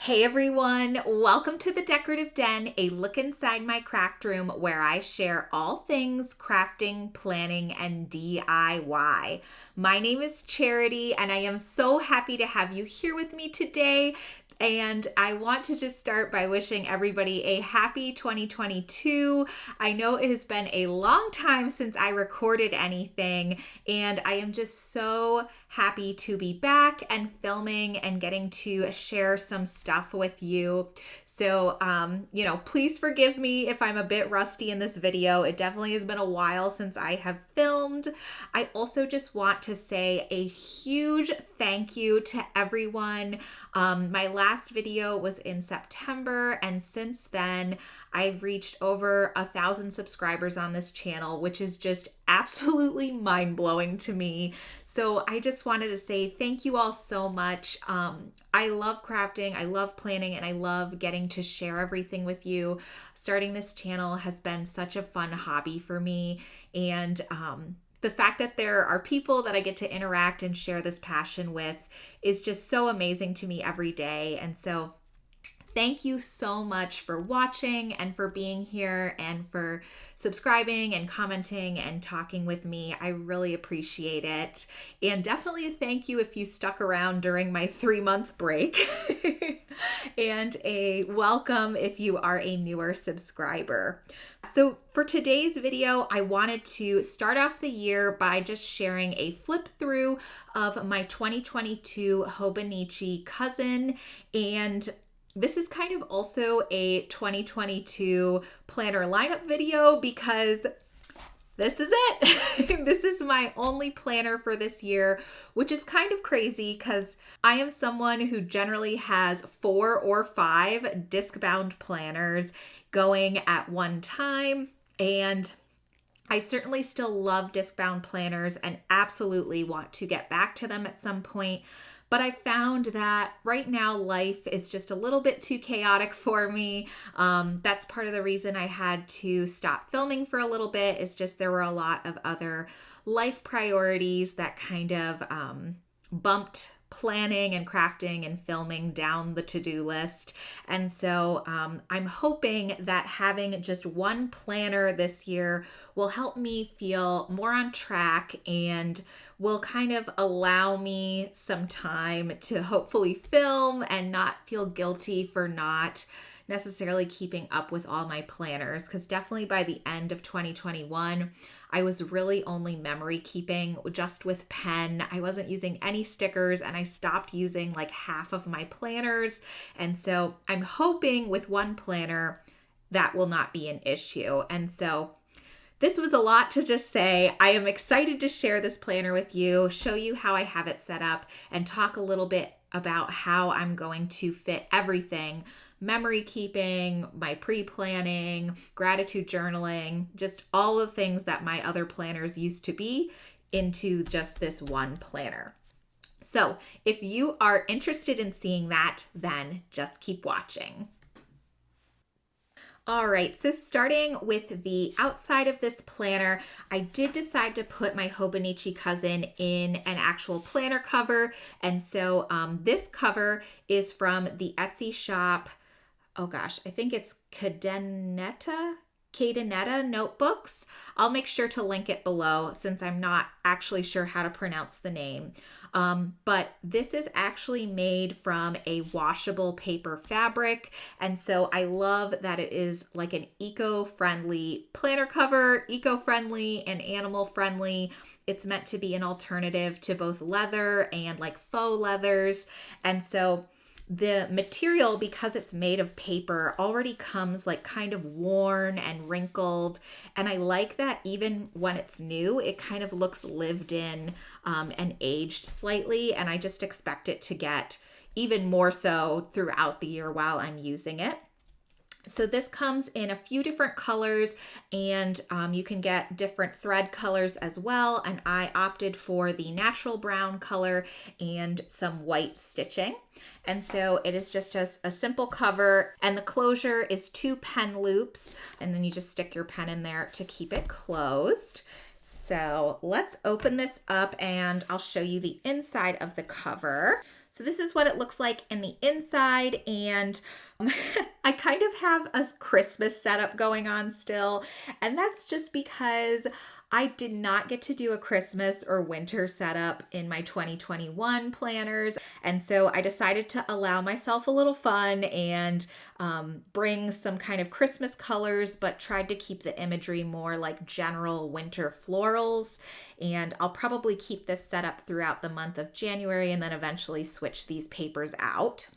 Hey everyone, welcome to the Decorative Den, a look inside my craft room where I share all things crafting, planning, and DIY. My name is Charity and I am so happy to have you here with me today. And I want to just start by wishing everybody a happy 2022. I know it has been a long time since I recorded anything, and I am just so happy to be back and filming and getting to share some stuff with you. So, please forgive me if I'm a bit rusty in this video. It definitely has been a while since I have filmed. I also just want to say a huge thank you to everyone. My last video was in September, and since then, I've reached over 1,000 subscribers on this channel, which is just absolutely mind-blowing to me. So I just wanted to say thank you all so much. I love crafting, I love planning, and I love getting to share everything with you. Starting this channel has been such a fun hobby for me, and the fact that there are people that I get to interact and share this passion with is just so amazing to me every day. And so thank you so much for watching and for being here and for subscribing and commenting and talking with me. I really appreciate it. And definitely a thank you if you stuck around during my 3-month break. And a welcome if you are a newer subscriber. So for today's video, I wanted to start off the year by just sharing a flip through of my 2022 Hobonichi Cousin, and this is kind of also a 2022 planner lineup video because this is it. This is my only planner for this year, which is kind of crazy because I am someone who generally has 4 or 5 disc-bound planners going at one time, and I certainly still love disc-bound planners and absolutely want to get back to them at some point. But I found that right now life is just a little bit too chaotic for me. That's part of the reason I had to stop filming for a little bit, is just there were a lot of other life priorities that kind of bumped planning and crafting and filming down the to-do list. And so I'm hoping that having just one planner this year will help me feel more on track and will kind of allow me some time to hopefully film and not feel guilty for not necessarily keeping up with all my planners, because definitely by the end of 2021, I was really only memory keeping just with pen. I wasn't using any stickers, and I stopped using like half of my planners. And so I'm hoping with one planner that will not be an issue. And so this was a lot to just say. I am excited to share this planner with you, show you how I have it set up, and talk a little bit about how I'm going to fit everything: memory keeping, my pre-planning, gratitude journaling, just all the things that my other planners used to be, into just this one planner. So if you are interested in seeing that, then just keep watching. All right, so starting with the outside of this planner, I did decide to put my Hobonichi Cousin in an actual planner cover. And so this cover is from the Etsy shop. Oh gosh, I think it's Cadenetta Notebooks. I'll make sure to link it below since I'm not actually sure how to pronounce the name. But this is actually made from a washable paper fabric. And so I love that it is like an eco-friendly planner cover, eco-friendly and animal-friendly. It's meant to be an alternative to both leather and like faux leathers. And so the material, because it's made of paper, already comes like kind of worn and wrinkled. And I like that even when it's new, it kind of looks lived in and aged slightly. And I just expect it to get even more so throughout the year while I'm using it. So this comes in a few different colors, and you can get different thread colors as well. And I opted for the natural brown color and some white stitching. And so it is just a simple cover, and the closure is 2 pen loops, and then you just stick your pen in there to keep it closed. So let's open this up and I'll show you the inside of the cover. So this is what it looks like in the inside, and I kind of have a Christmas setup going on still, and that's just because I did not get to do a Christmas or winter setup in my 2021 planners, and so I decided to allow myself a little fun and bring some kind of Christmas colors, but tried to keep the imagery more like general winter florals. And I'll probably keep this set up throughout the month of January and then eventually switch these papers out.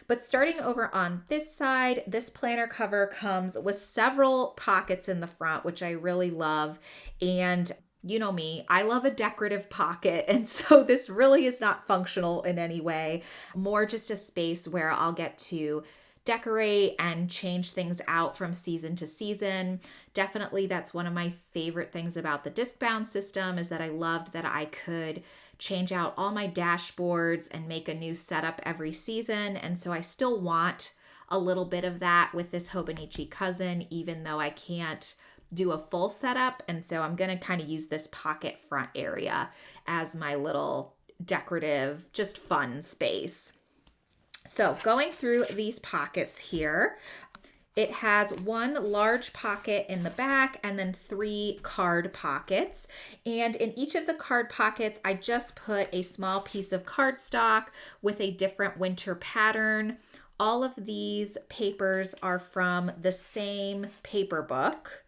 But starting over on this side, this planner cover comes with several pockets in the front, which I really love. And you know me, I love a decorative pocket. And so this really is not functional in any way, more just a space where I'll get to decorate and change things out from season to season. Definitely that's one of my favorite things about the disc bound system, is that I loved that I could change out all my dashboards and make a new setup every season. And so I still want a little bit of that with this Hobonichi Cousin, even though I can't do a full setup. And so I'm going to kind of use this pocket front area as my little decorative, just fun space. So going through these pockets here, it has one large pocket in the back and then 3 card pockets. And in each of the card pockets, I just put a small piece of cardstock with a different winter pattern. All of these papers are from the same paper book.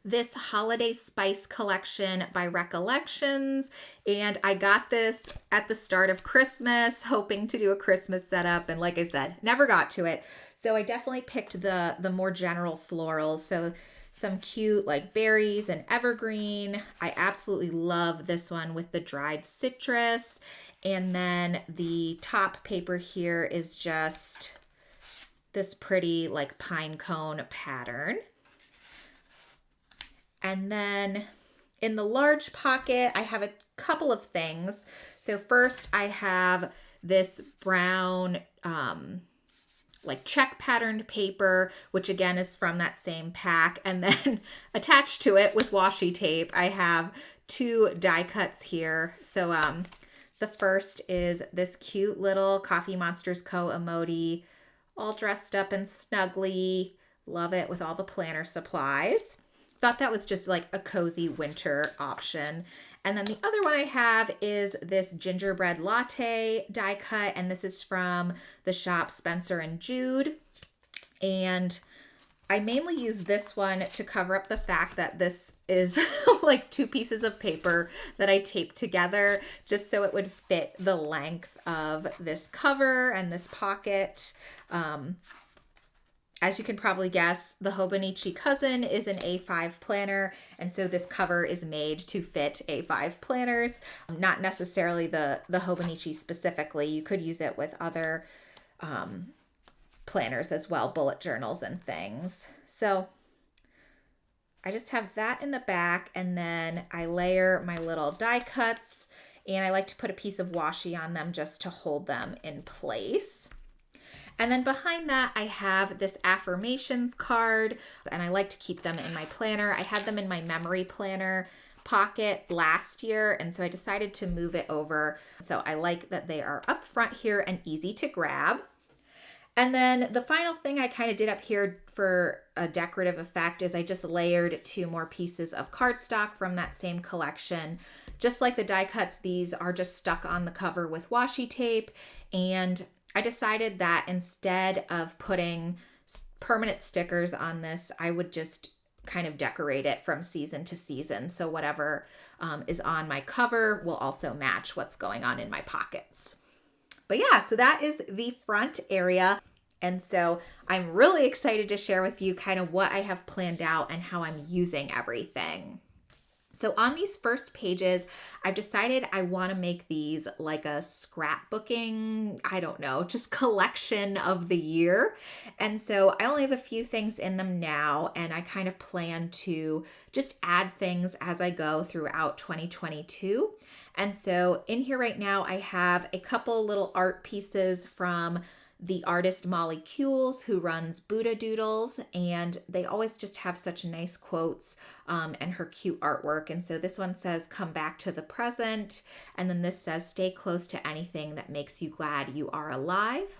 This Holiday Spice collection by Recollections, and I got this at the start of Christmas, hoping to do a Christmas setup, and like I said, never got to it. So I definitely picked the more general florals. So some cute like berries and evergreen. I absolutely love this one with the dried citrus. And then the top paper here is just this pretty like pine cone pattern. And then in the large pocket, I have a couple of things. So first I have this brown like check patterned paper, which again is from that same pack. And then attached to it with washi tape, I have 2 die cuts here. So the first is this cute little Coffee Monsters Co. emoji, all dressed up and snuggly. Love it with all the planner supplies. Thought that was just like a cozy winter option. And then the other one I have is this gingerbread latte die cut, and this is from the shop Spencer and Jude. And I mainly use this one to cover up the fact that this is like 2 pieces of paper that I taped together just so it would fit the length of this cover and this pocket. As you can probably guess, the Hobonichi Cousin is an A5 planner, and so this cover is made to fit A5 planners, not necessarily the Hobonichi specifically. You could use it with other planners as well, bullet journals and things. So I just have that in the back, and then I layer my little die cuts, and I like to put a piece of washi on them just to hold them in place. And then behind that, I have this affirmations card, and I like to keep them in my planner. I had them in my memory planner pocket last year, and so I decided to move it over. So I like that they are up front here and easy to grab. And then the final thing I kind of did up here for a decorative effect is I just layered 2 more pieces of cardstock from that same collection. Just like the die cuts, these are just stuck on the cover with washi tape, and I decided that instead of putting permanent stickers on this, I would just kind of decorate it from season to season. So whatever is on my cover will also match what's going on in my pockets. But yeah, so that is the front area. And so I'm really excited to share with you kind of what I have planned out and how I'm using everything. So on these first pages, I've decided I want to make these like a scrapbooking, I don't know, just collection of the year. And so I only have a few things in them now, and I kind of plan to just add things as I go throughout 2022. And so in here right now, I have a couple little art pieces from the artist Molly Kules, who runs Buddha Doodles, and they always just have such nice quotes and her cute artwork. And so this one says, "Come back to the present." And then this says, "Stay close to anything that makes you glad you are alive."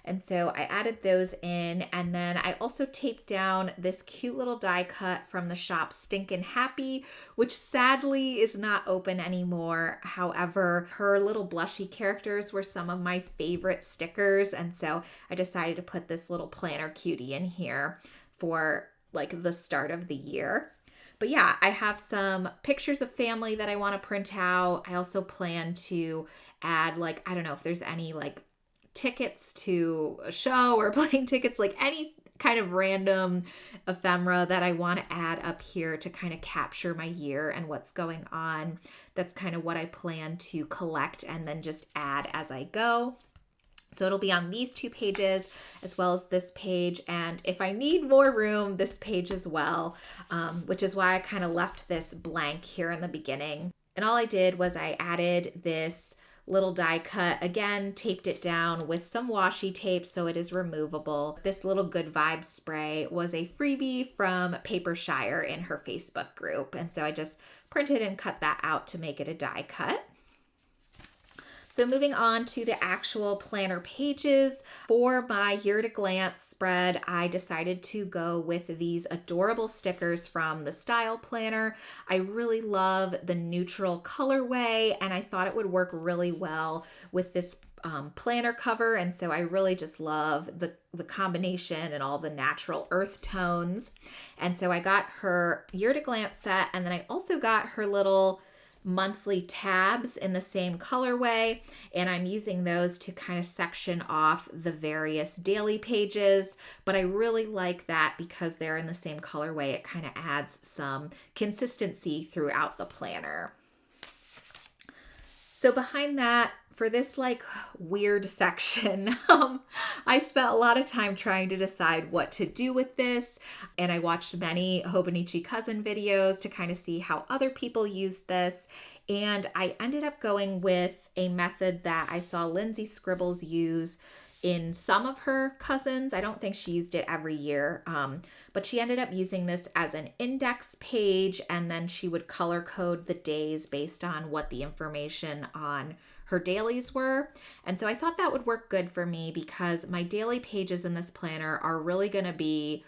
And so I added those in, and then I also taped down this cute little die cut from the shop Stinkin' Happy, which sadly is not open anymore. However, her little blushy characters were some of my favorite stickers, and so I decided to put this little planner cutie in here for like the start of the year. But yeah, I have some pictures of family that I want to print out. I also plan to add, like, I don't know if there's any like tickets to a show or plane tickets, like any kind of random ephemera that I want to add up here to kind of capture my year and what's going on. That's kind of what I plan to collect and then just add as I go. So it'll be on these 2 pages as well as this page. And if I need more room, this page as well, which is why I kind of left this blank here in the beginning. And all I did was I added this little die cut, again, taped it down with some washi tape so it is removable. This little Good Vibes spray was a freebie from Papershire in her Facebook group. And so I just printed and cut that out to make it a die cut. So moving on to the actual planner pages, for my year to glance spread, I decided to go with these adorable stickers from the Style Planner. I really love the neutral colorway, and I thought it would work really well with this planner cover. And so I really just love the combination and all the natural earth tones. And so I got her year to glance set, and then I also got her little monthly tabs in the same colorway, and I'm using those to kind of section off the various daily pages. But I really like that because they're in the same colorway. It kind of adds some consistency throughout the planner. So behind that, for this like weird section, I spent a lot of time trying to decide what to do with this. And I watched many Hobonichi Cousin videos to kind of see how other people used this. And I ended up going with a method that I saw Lindsay Scribbles use in some of her cousins. I don't think she used it every year, but she ended up using this as an index page, and then she would color code the days based on what the information on her dailies were. And so I thought that would work good for me because my daily pages in this planner are really going to be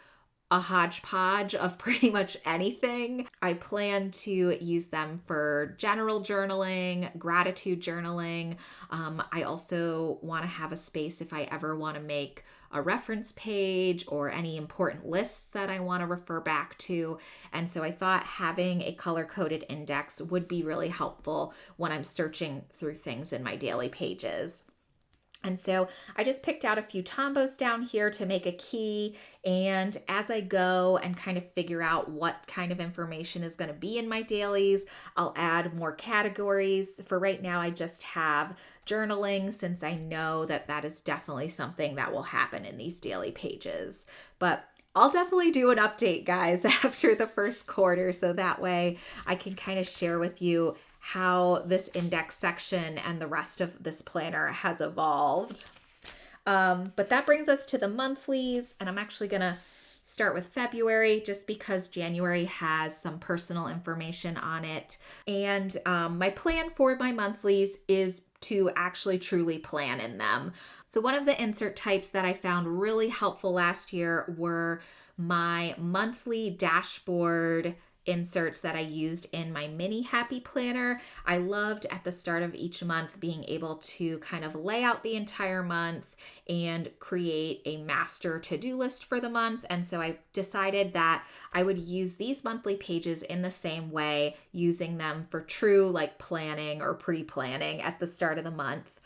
a hodgepodge of pretty much anything. I plan to use them for general journaling, gratitude journaling. I also want to have a space if I ever want to make a reference page or any important lists that I want to refer back to. And so I thought having a color-coded index would be really helpful when I'm searching through things in my daily pages. And so I just picked out a few tombos down here to make a key, and as I go and kind of figure out what kind of information is going to be in my dailies, I'll add more categories. For right now, I just have journaling, since I know that that is definitely something that will happen in these daily pages. But I'll definitely do an update, guys, after the first quarter, so that way I can kind of share with you how this index section and the rest of this planner has evolved. But that brings us to the monthlies, and I'm actually going to start with February just because January has some personal information on it. And my plan for my monthlies is to actually truly plan in them. So one of the insert types that I found really helpful last year were my monthly dashboard inserts that I used in my mini happy planner. I loved at the start of each month being able to kind of lay out the entire month and create a master to-do list for the month. And so I decided that I would use these monthly pages in the same way, using them for true like planning or pre-planning at the start of the month.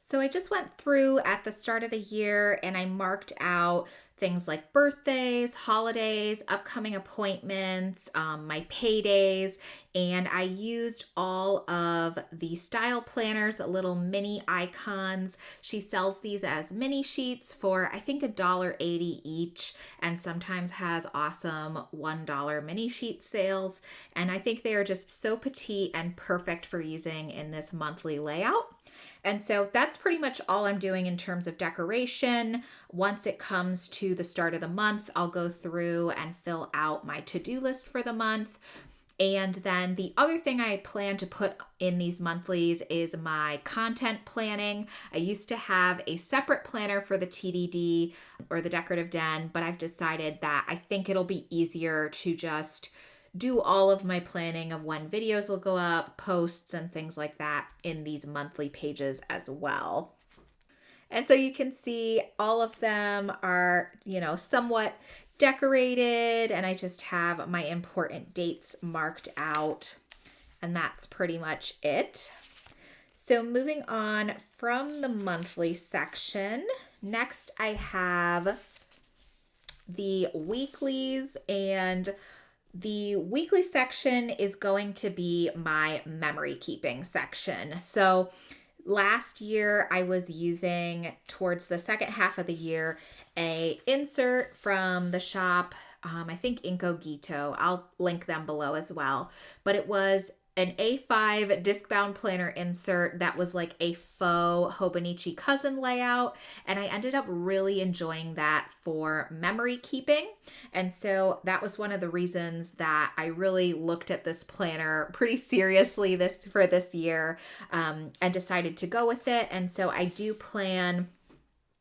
So I just went through at the start of the year and I marked out things like birthdays, holidays, upcoming appointments, my paydays, and I used all of the style planners, little mini icons. She sells these as mini sheets for I think $1.80 each, and sometimes has awesome $1 mini sheet sales. And I think they are just so petite and perfect for using in this monthly layout. And so that's pretty much all I'm doing in terms of decoration. Once it comes to the start of the month, I'll go through and fill out my to-do list for the month. And then the other thing I plan to put in these monthlies is my content planning. I used to have a separate planner for the TDD or the Decorative Den, but I've decided that I think it'll be easier to just do all of my planning of when videos will go up, posts, and things like that in these monthly pages as well. And so you can see all of them are, somewhat decorated, and I just have my important dates marked out, and that's pretty much it. So moving on from the monthly section, next I have the weeklies, and the weekly section is going to be my memory keeping section. So last year I was using, towards the second half of the year, a insert from the shop, I think Incogito. I'll link them below as well. But it was an A5 disc-bound planner insert that was like a faux Hobonichi Cousin layout, and I ended up really enjoying that for memory keeping. And so that was one of the reasons that I really looked at this planner pretty seriously for this year, and decided to go with it. And so I do plan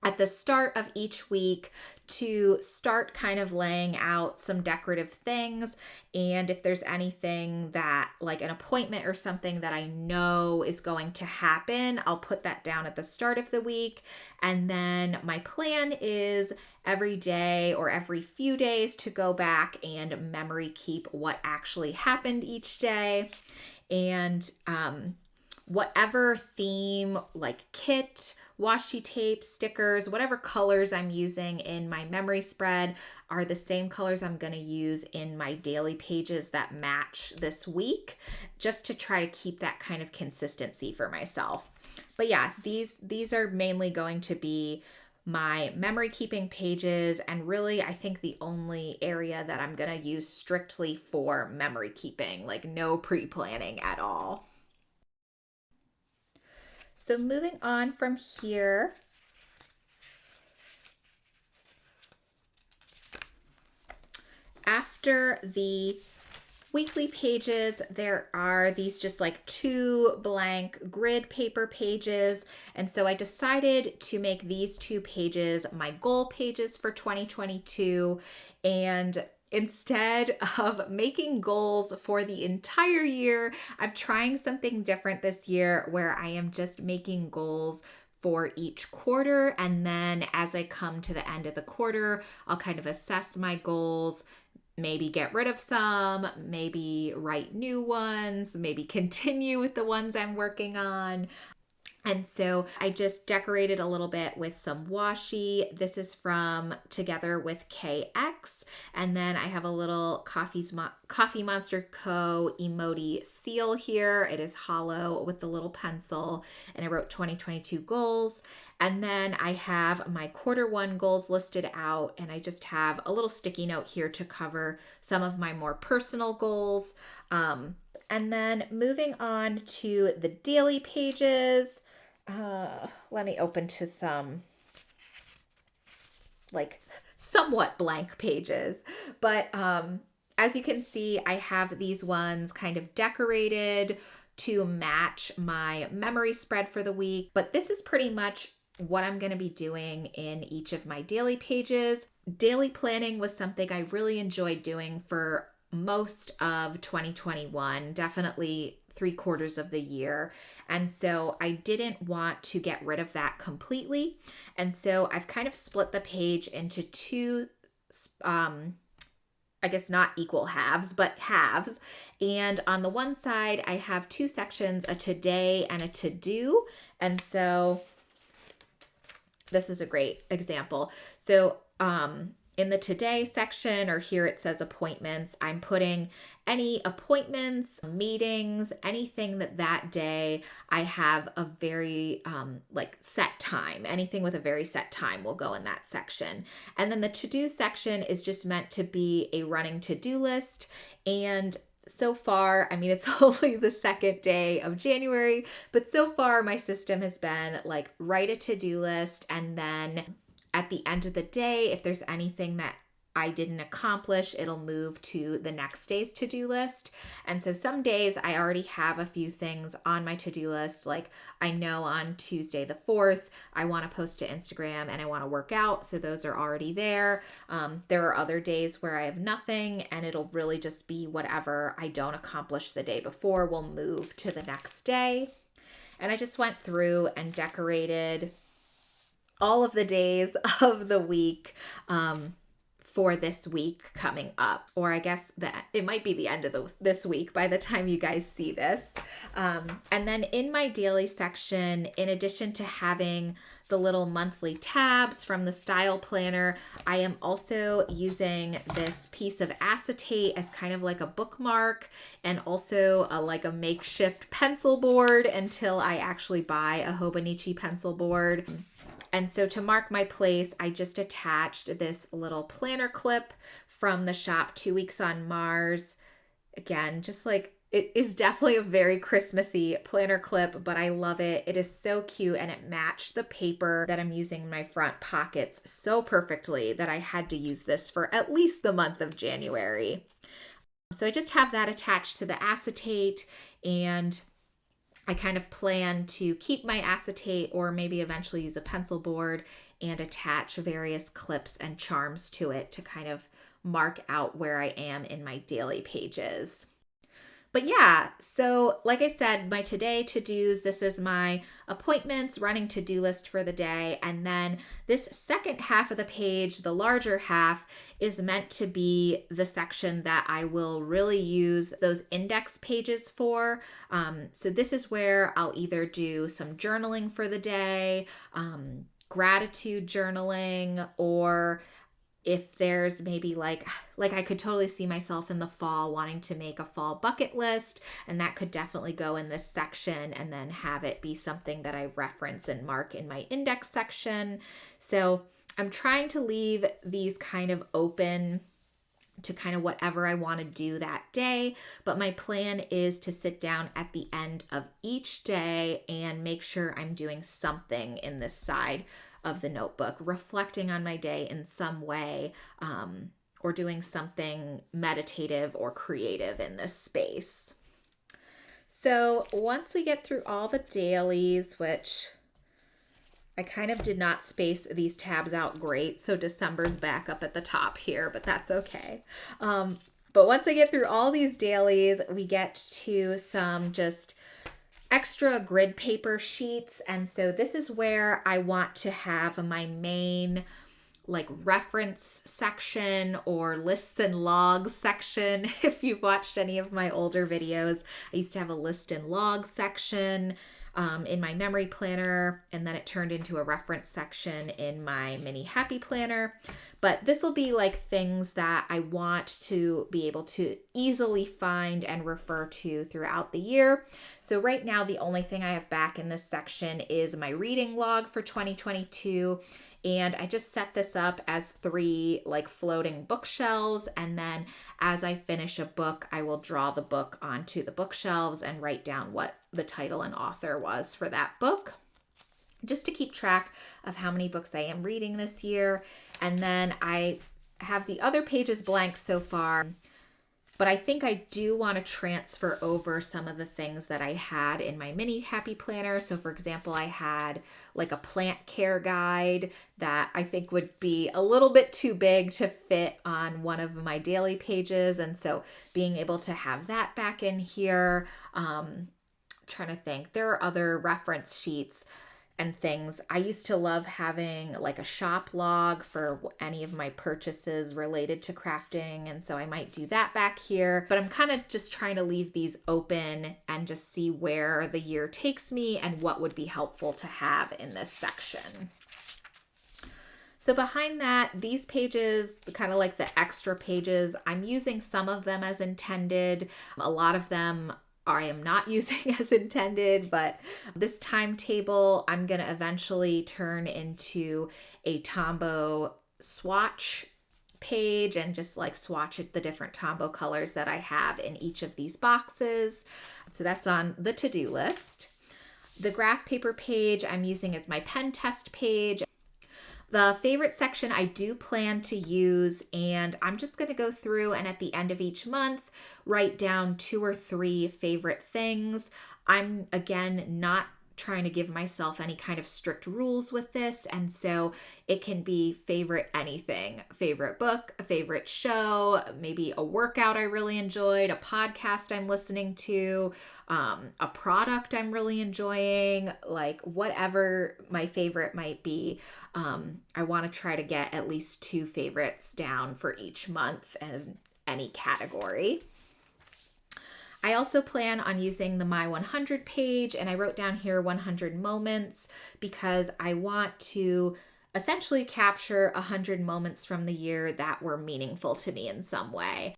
at the start of each week to start kind of laying out some decorative things. And if there's anything that, like an appointment or something that I know is going to happen, I'll put that down at the start of the week. And then my plan is every day or every few days to go back and memory keep what actually happened each day. And whatever theme, like kit, washi tape, stickers, whatever colors I'm using in my memory spread are the same colors I'm going to use in my daily pages that match this week, just to try to keep that kind of consistency for myself. But yeah, these are mainly going to be my memory keeping pages, and really I think the only area that I'm going to use strictly for memory keeping, like no pre-planning at all. So moving on from here, after the weekly pages, there are these just like 2 blank grid paper pages. And so I decided to make these 2 pages my goal pages for 2022. And instead of making goals for the entire year, I'm trying something different this year where I am just making goals for each quarter. And then as I come to the end of the quarter, I'll kind of assess my goals, maybe get rid of some, maybe write new ones, maybe continue with the ones I'm working on. And so I just decorated a little bit with some washi. This is from Together with KX. And then I have a little Coffee Monster Co. emoji seal here. It is hollow with the little pencil. And I wrote 2022 goals. And then I have my Q1 goals listed out. And I just have a little sticky note here to cover some of my more personal goals. And then moving on to the daily pages. Let me open to some like somewhat blank pages, but as you can see, I have these ones kind of decorated to match my memory spread for the week, but this is pretty much what I'm going to be doing in each of my daily pages. Daily planning was something I really enjoyed doing for most of 2021, definitely 3/4 of the year. And so I didn't want to get rid of that completely. And so I've kind of split the page into 2, I guess not equal halves, but halves. And on the one side, I have 2 sections, a today and a to-do. And so this is a great example. So In the today section, or here it says appointments, I'm putting any appointments, meetings, anything that day I have a very set time. Anything with a very set time will go in that section. And then the to-do section is just meant to be a running to-do list. And so far, I mean, it's only the second day of January, but so far my system has been like write a to-do list, and then at the end of the day, if there's anything that I didn't accomplish, it'll move to the next day's to-do list. And so some days I already have a few things on my to-do list. Like I know on Tuesday the 4th, I want to post to Instagram and I want to work out. So those are already there. There are other days where I have nothing, and it'll really just be whatever I don't accomplish the day before will move to the next day. And I just went through and decorated all of the days of the week for this week coming up, or I guess that it might be the end of this week by the time you guys see this. And then in my daily section, in addition to having the little monthly tabs from the style planner, I am also using this piece of acetate as kind of like a bookmark, and also like a makeshift pencil board until I actually buy a Hobonichi pencil board. And so to mark my place, I just attached this little planner clip from the shop 2 Weeks on Mars. Again, just like it is definitely a very Christmassy planner clip, but I love it. It is so cute, and it matched the paper that I'm using in my front pockets so perfectly that I had to use this for at least the month of January. So I just have that attached to the acetate, and I kind of plan to keep my acetate, or maybe eventually use a pencil board and attach various clips and charms to it to kind of mark out where I am in my daily pages. But yeah, so like I said, my today to-dos, this is my appointments, running to-do list for the day. And then this second half of the page, the larger half, is meant to be the section that I will really use those index pages for. So this is where I'll either do some journaling for the day, gratitude journaling, or if there's maybe like I could totally see myself in the fall wanting to make a fall bucket list, and that could definitely go in this section, and then have it be something that I reference and mark in my index section. So I'm trying to leave these kind of open to kind of whatever I want to do that day, but my plan is to sit down at the end of each day and make sure I'm doing something in this side of the notebook, reflecting on my day in some way, or doing something meditative or creative in this space. So once we get through all the dailies, which I kind of did not space these tabs out great, so December's back up at the top here, but that's okay. But once I get through all these dailies, we get to some just extra grid paper sheets. And so this is where I want to have my main like reference section or lists and logs section. If you've watched any of my older videos, I used to have a list and log section in my memory planner, and then it turned into a reference section in my mini happy planner. But this will be like things that I want to be able to easily find and refer to throughout the year. So right now, the only thing I have back in this section is my reading log for 2022. And I just set this up as 3 like floating bookshelves. And then as I finish a book, I will draw the book onto the bookshelves and write down what the title and author was for that book, just to keep track of how many books I am reading this year. And then I have the other pages blank so far, but I think I do want to transfer over some of the things that I had in my mini happy planner. So for example, I had like a plant care guide that I think would be a little bit too big to fit on one of my daily pages. And so being able to have that back in here, trying to think, there are other reference sheets and things. I used to love having like a shop log for any of my purchases related to crafting, and so I might do that back here. But I'm kind of just trying to leave these open and just see where the year takes me and what would be helpful to have in this section. So behind that, these pages, kind of like the extra pages, I'm using some of them as intended. A lot of them I am not using as intended, but this timetable I'm going to eventually turn into a Tombow swatch page and just like swatch the different Tombow colors that I have in each of these boxes. So that's on the to-do list. The graph paper page I'm using as my pen test page. The favorite section I do plan to use, and I'm just going to go through and at the end of each month, write down 2 or 3 favorite things. I'm, again, not trying to give myself any kind of strict rules with this, and so it can be favorite anything, favorite book, a favorite show, maybe a workout I really enjoyed, a podcast I'm listening to, a product I'm really enjoying, like whatever my favorite might be. I want to try to get at least 2 favorites down for each month and any category. I also plan on using the My 100 page, and I wrote down here 100 moments because I want to essentially capture 100 moments from the year that were meaningful to me in some way.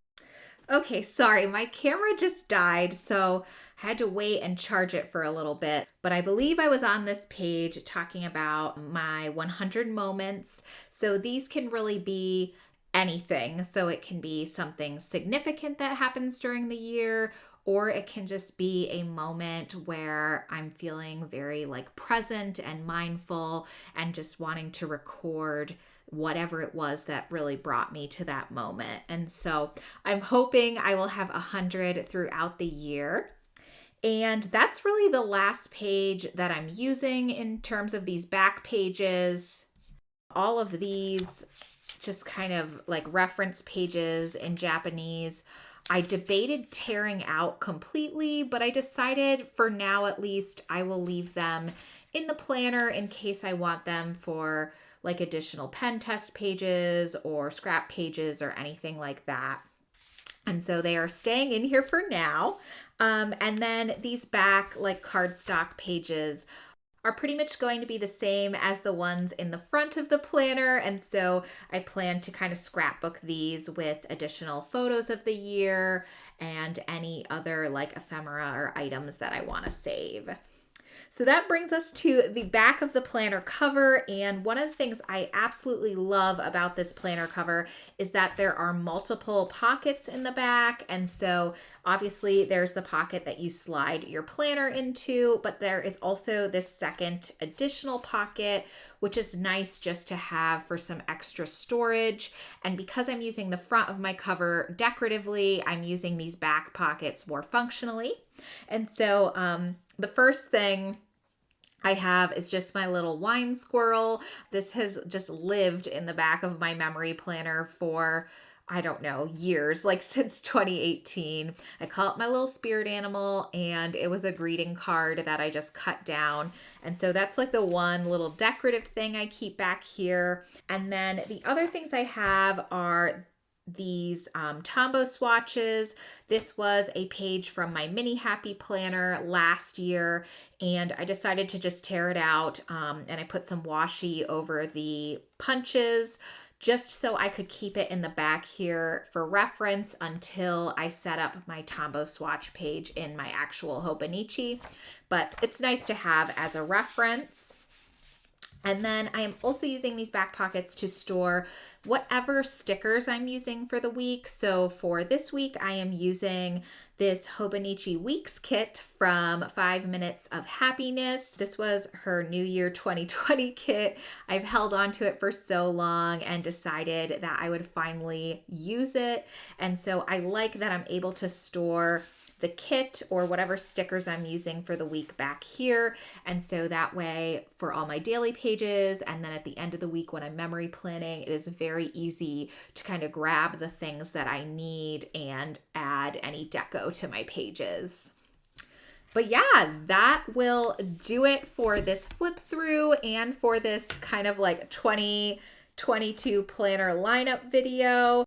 Okay, sorry, my camera just died, so I had to wait and charge it for a little bit. But I believe I was on this page talking about my 100 moments. So these can really be anything. So it can be something significant that happens during the year, or it can just be a moment where I'm feeling very like present and mindful and just wanting to record whatever it was that really brought me to that moment. And so I'm hoping I will have 100 throughout the year. And that's really the last page that I'm using in terms of these back pages. All of these just kind of like reference pages in Japanese. I debated tearing out completely, but I decided for now at least I will leave them in the planner in case I want them for like additional pen test pages or scrap pages or anything like that. And so they are staying in here for now. And then these back like cardstock pages are pretty much going to be the same as the ones in the front of the planner. And so I plan to kind of scrapbook these with additional photos of the year and any other like ephemera or items that I want to save. So that brings us to the back of the planner cover. And one of the things I absolutely love about this planner cover is that there are multiple pockets in the back. And so obviously there's the pocket that you slide your planner into, but there is also this second additional pocket, which is nice just to have for some extra storage. And because I'm using the front of my cover decoratively, I'm using these back pockets more functionally. And so the first thing I have is just my little wine squirrel. This has just lived in the back of my memory planner for, I don't know, years, like since 2018. I call it my little spirit animal, and it was a greeting card that I just cut down. And so that's like the one little decorative thing I keep back here. And then the other things I have are these Tombow swatches. This was a page from my mini happy planner last year, and I decided to just tear it out, and I put some washi over the punches just so I could keep it in the back here for reference until I set up my Tombow swatch page in my actual Hobonichi. But it's nice to have as a reference. And then I am also using these back pockets to store whatever stickers I'm using for the week. So for this week, I am using this Hobonichi Weeks kit from 5 Minutes of Happiness. This was her New Year 2020 kit. I've held on to it for so long and decided that I would finally use it. And so I like that I'm able to store the kit or whatever stickers I'm using for the week back here. And so that way for all my daily pages, and then at the end of the week when I'm memory planning, it is very easy to kind of grab the things that I need and add any deco to my pages. But yeah, that will do it for this flip through and for this kind of like 2022 planner lineup video.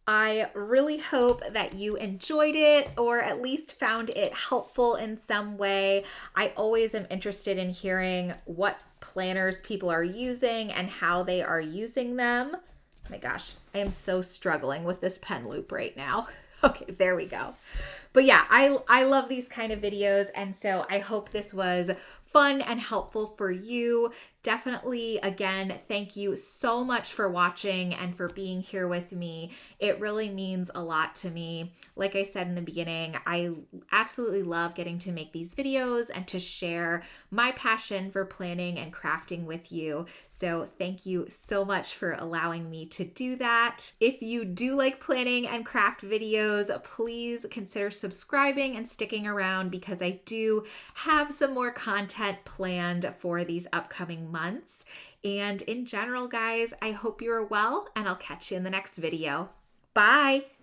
I really hope that you enjoyed it or at least found it helpful in some way. I always am interested in hearing what planners people are using and how they are using them. Oh my gosh, I am so struggling with this pen loop right now. Okay, there we go. But yeah, I love these kind of videos, and so I hope this was fun and helpful for you. Definitely, again, thank you so much for watching and for being here with me. It really means a lot to me. Like I said in the beginning, I absolutely love getting to make these videos and to share my passion for planning and crafting with you. So thank you so much for allowing me to do that. If you do like planning and craft videos, please consider subscribing and sticking around because I do have some more content planned for these upcoming months. And in general, guys, I hope you are well, and I'll catch you in the next video. Bye!